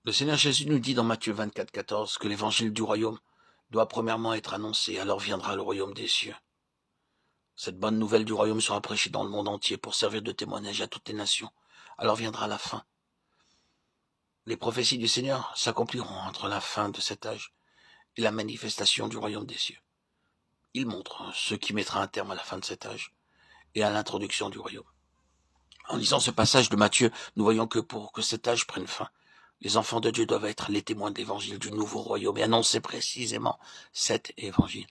Le Seigneur Jésus nous dit dans Matthieu 24, 14 que l'évangile du royaume doit premièrement être annoncé, alors viendra le royaume des cieux. Cette bonne nouvelle du royaume sera prêchée dans le monde entier pour servir de témoignage à toutes les nations. Alors viendra la fin. Les prophéties du Seigneur s'accompliront entre la fin de cet âge et la manifestation du royaume des cieux. Il montre ce qui mettra un terme à la fin de cet âge et à l'introduction du royaume. En lisant ce passage de Matthieu, nous voyons que pour que cet âge prenne fin, les enfants de Dieu doivent être les témoins de l'évangile du nouveau royaume et annoncer précisément cet évangile.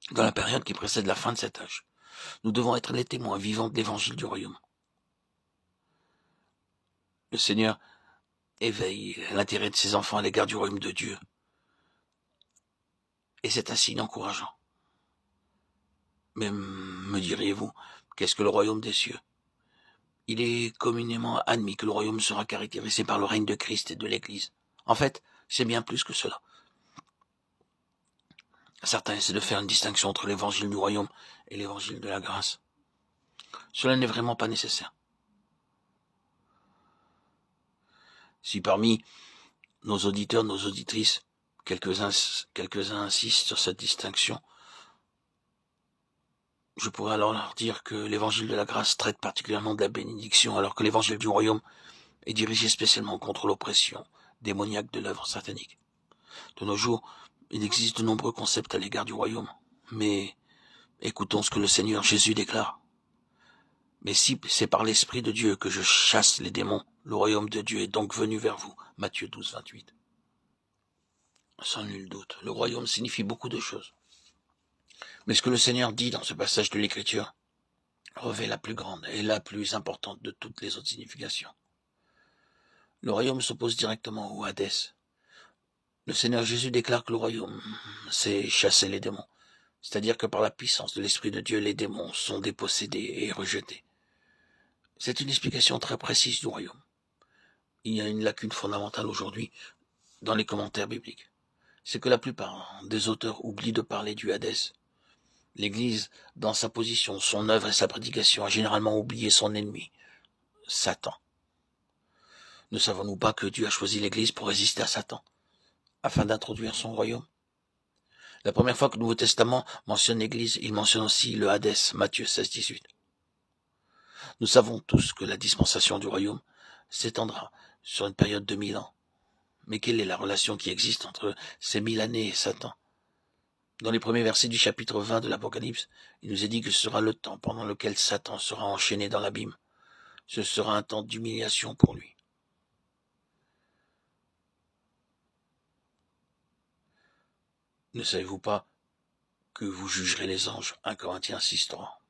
Dans la période qui précède la fin de cet âge, nous devons être les témoins vivants de l'évangile du royaume. Le Seigneur éveille l'intérêt de ses enfants à l'égard du royaume de Dieu. Et c'est un signe encourageant. Mais me diriez-vous, qu'est-ce que le royaume des cieux? Il est communément admis que le royaume sera caractérisé par le règne de Christ et de l'Église. En fait, c'est bien plus que cela. Certains essaient de faire une distinction entre l'évangile du royaume et l'évangile de la grâce. Cela n'est vraiment pas nécessaire. Si parmi nos auditeurs, nos auditrices, quelques-uns insistent sur cette distinction, je pourrais alors leur dire que l'évangile de la grâce traite particulièrement de la bénédiction, alors que l'évangile du royaume est dirigé spécialement contre l'oppression démoniaque de l'œuvre satanique. De nos jours, il existe de nombreux concepts à l'égard du royaume, mais écoutons ce que le Seigneur Jésus déclare. Mais si c'est par l'Esprit de Dieu que je chasse les démons, le royaume de Dieu est donc venu vers vous. Matthieu 12, 28. Sans nul doute, le royaume signifie beaucoup de choses. Mais ce que le Seigneur dit dans ce passage de l'Écriture revêt la plus grande et la plus importante de toutes les autres significations. Le royaume s'oppose directement au Hadès. Le Seigneur Jésus déclare que le royaume, c'est chasser les démons. C'est-à-dire que par la puissance de l'Esprit de Dieu, les démons sont dépossédés et rejetés. C'est une explication très précise du royaume. Il y a une lacune fondamentale aujourd'hui dans les commentaires bibliques. C'est que la plupart des auteurs oublient de parler du Hadès. L'Église, dans sa position, son œuvre et sa prédication, a généralement oublié son ennemi, Satan. Ne savons-nous pas que Dieu a choisi l'Église pour résister à Satan, afin d'introduire son royaume? La première fois que le Nouveau Testament mentionne l'Église, il mentionne aussi le Hadès, Matthieu 16, 18. Nous savons tous que la dispensation du royaume s'étendra sur une période de 1000 ans. Mais quelle est la relation qui existe entre ces 1000 années et Satan? Dans les premiers versets du chapitre 20 de l'Apocalypse, il nous est dit que ce sera le temps pendant lequel Satan sera enchaîné dans l'abîme. Ce sera un temps d'humiliation pour lui. Ne savez-vous pas que vous jugerez les anges? 1 Corinthiens 6, 3.